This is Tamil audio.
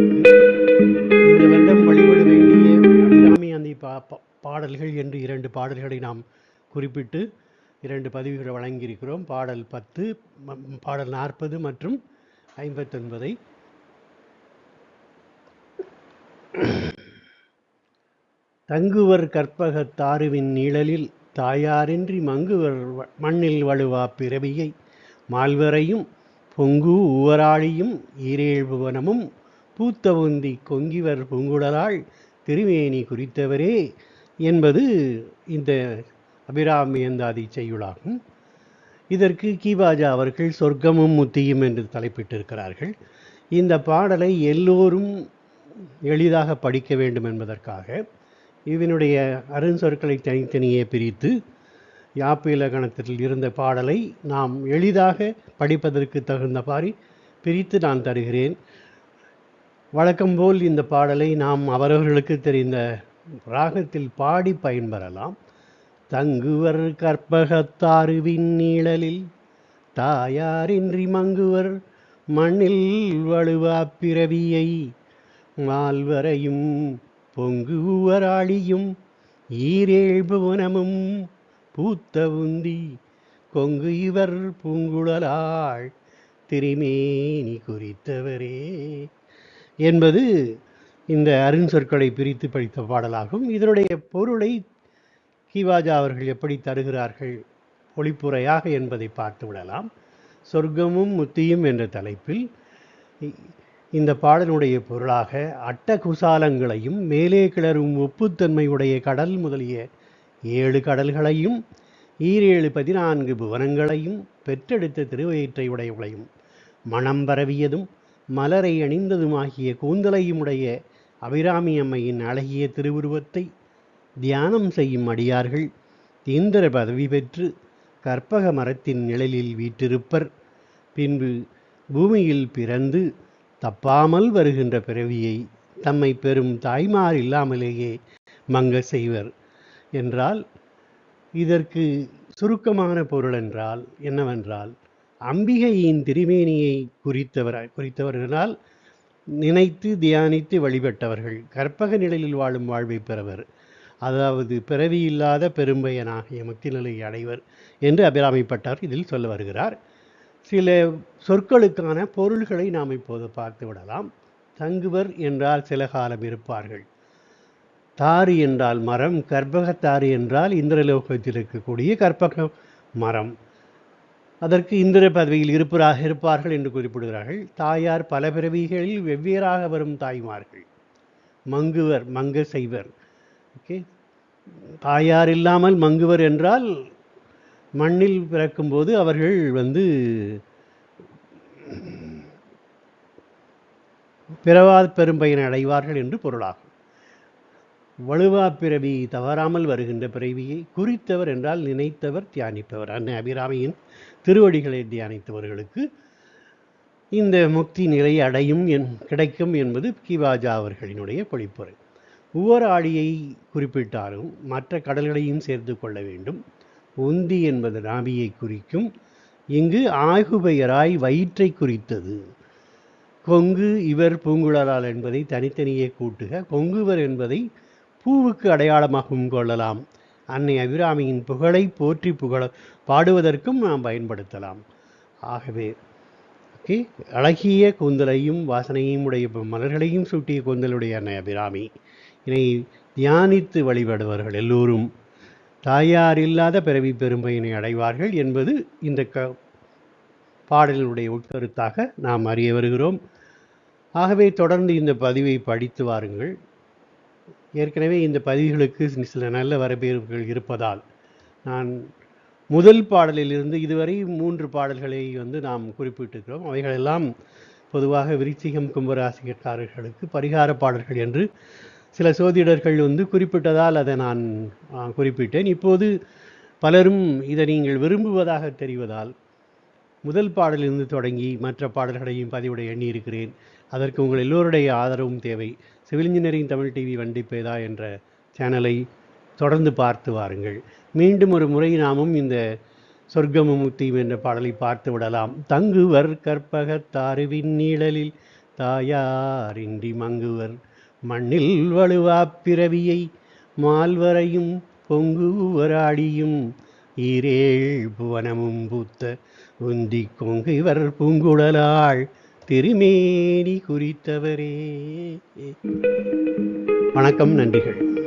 இந்த வருடம் வழிபட வேண்டிய அபிராமி அந்தி பாடல்கள் என்று 2 பாடல்களை நாம் குறிப்பிட்டு 2 பதிவுகளை வழங்கியிருக்கிறோம். பாடல் 10, பாடல் 40 மற்றும் 59. தங்குவர் கற்பகத்தாருவின் நிழலில் தாயாரின்றி மங்குவர் மண்ணில் வழுவா பிறவியை மால்வரையும் பொங்கு உவராளியும் ஈரேழ்புவனமும் பூத்தவுந்தி கொங்கிவர் பூங்குழலாள் திருமேனி குறித்தவரே என்பது இந்த அபிராமி அந்தாதி செய்யுளாகும். இதற்கு கீவாஜா அவர்கள் சொர்க்கமும் முத்தியும் என்று தலைப்பிட்டிருக்கிறார்கள். இந்த பாடலை எல்லோரும் எளிதாக படிக்க வேண்டும் என்பதற்காக இதனுடைய அருஞ்சொற்களை தனித்தனியே பிரித்து யாப்பு இலக்கணத்தில் இருந்த பாடலை நாம் எளிதாக படிப்பதற்கு தகுந்த மாதிரி பிரித்து நான் தருகிறேன். வழக்கம்போல் இந்த பாடலை நாம் அவரவர்களுக்கு தெரிந்த ராகத்தில் பாடி பயன்பெறலாம். தங்குவர் கற்பகத்தாருவின் நீழலில் தாயாரின்றி மங்குவர் மண்ணில் வழுவா பிறவியை மால்வரையும் பொங்குவராளியும் ஈரேழ்புவனமும் பூத்தவுந்தி கொங்கு இவர் பூங்குழலாள் திருமேனி குறித்தவரே என்பது இந்த அருஞ்சொற்களை பிரித்து படித்த பாடலாகும். இதனுடைய பொருளை கீவாஜா அவர்கள் எப்படி தருகிறார்கள் பொழிப்புரையாக என்பதை பார்த்து விடலாம். சொர்க்கமும் முத்தியும் என்ற தலைப்பில் இந்த பாடலுடைய பொருளாக அட்ட குசாலங்களையும் மேலே கிளறும் உப்புத்தன்மையுடைய கடல் முதலிய 7 கடல்களையும் 14 புவனங்களையும் பெற்றெடுத்த திருவயிற்றை உடையவளையும் மனம் பரவியதும் மலரை அணிந்ததுமாகிய கூந்தலையும் உடைய அபிராமி அம்மையின் அழகிய திருவுருவத்தை தியானம் செய்யும் அடியார்கள் இந்திர பதவி பெற்று கற்பக மரத்தின் நிழலில் வீற்றிருப்பர். பின்பு பூமியில் பிறந்து தப்பாமல் வருகின்ற பிறவியை தம்மை பெறும் தாய்மார் இல்லாமலேயே மங்க செய்வர் என்றால், இதற்கு சுருக்கமான பொருள் என்றால் என்னவென்றால், அம்பிகையின் திருமேனியை குறித்தவர் என்றால் நினைத்து தியானித்து வழிபட்டவர்கள் கற்பக நிலையில் வாழும் வாழ்வை பெறவர், அதாவது பிறவி இல்லாத பெரும்பயனாகிய முக்தி நிலையை அடைவர் என்று அபிராமிப்பட்டார் இதில் சொல்ல வருகிறார். சில சொற்களுக்கான பொருள்களை நாம் இப்போது பார்த்து விடலாம். தங்குவர் என்றால் சில காலம் இருப்பார்கள். தாரு என்றால் மரம், கற்பகத்தாறு என்றால் இந்திரலோகத்தில் இருக்கக்கூடிய கற்பக மரம். அதற்கு இந்திர பதவியில் இருப்பார்கள் என்று குறிப்பிடுகிறார்கள். தாயார் பல பிறவிகளில் வெவ்வேறாக வரும் தாய்மார்கள். மங்குவர் மங்க செய்வர். ஓகே, தாயார் இல்லாமல் மங்குவர் என்றால் மண்ணில் பிறக்கும்போது அவர்கள் பிறவாத பெரும்பயனை அடைவார்கள் என்று பொருளாகும். வலுவா பிறவி தவறாமல் வருகின்ற பிறவியை குறித்தவர் என்றால் நினைத்தவர் தியானிப்பவர். அன்னை அபிராமியின் திருவடிகளை தியானித்தவர்களுக்கு இந்த முக்தி நிலை கிடைக்கும் என்பது கீவாஜா அவர்களினுடைய பொழிப்புரை. உவராளியை குறிப்பிட்டாலும் மற்ற கடல்களையும் சேர்த்து கொள்ள வேண்டும். உந்தி என்பது நாபியை குறிக்கும். இங்கு ஆகுபெயராய் வயிற்றை குறித்தது. கொங்கு இவர் பூங்குழலால் என்பதை தனித்தனியே கூட்டுக. கொங்குவர் என்பதை பூவுக்கு அடையாளமாகவும் கொள்ளலாம். அன்னை அபிராமியின் புகழை போற்றி பாடுவதற்கும் நாம் பயன்படுத்தலாம். ஆகவே அழகிய கூந்தலையும் வாசனையும் உடைய மலர்களையும் சூட்டிய கூந்தலுடைய அன்னை அபிராமி இதை தியானித்து வழிபடுவர்கள் எல்லோரும் தாயார் இல்லாத பிறவி பெரும்பயனை அடைவார்கள் என்பது இந்த பாடலினுடைய உட்கருத்தாக நாம் அறிய வருகிறோம். ஆகவே தொடர்ந்து இந்த பதிவை படித்து வாருங்கள். ஏற்கனவே இந்த பதிவுகளுக்கு சில நல்ல வரவேற்புகள் இருப்பதால் நான் முதல் பாடலிலிருந்து இதுவரை 3 பாடல்களை நாம் குறிப்பிட்டிருக்கிறோம். அவைகளெல்லாம் பொதுவாக விருச்சிகம் கும்பராசிக்காரர்களுக்கு பரிகார பாடல்கள் என்று சில சோதிடர்கள் குறிப்பிட்டதால் அதை நான் குறிப்பிட்டேன். இப்போது பலரும் இதை நீங்கள் விரும்புவதாக தெரிவதால் முதல் பாடலிருந்து தொடங்கி மற்ற பாடல்களையும் பதிவிட எண்ணியிருக்கிறேன். அதற்கு உங்கள் எல்லோருடைய ஆதரவும் தேவை. சிவில் இன்ஜினியரிங் தமிழ் டிவி வண்டிப்பேதா என்ற சேனலை தொடர்ந்து பார்த்து வாருங்கள். மீண்டும் ஒரு முறை நாமும் இந்த சொர்க்கமும் முத்தியும் என்ற பாடலை பார்த்து விடலாம். தங்குவர் கற்பகத்தாருவின் நீழலில் தாயாரின்றி மங்குவர் மண்ணில் வலுவா பிறவியை மால்வரையும் பொங்குவராடியும் ஈரேழ் புவனமும் பூத்த உந்தி கொங்குவர் பூங்குழலாள் திருமேனி குறித்தவரே. வணக்கம், நன்றிகள்.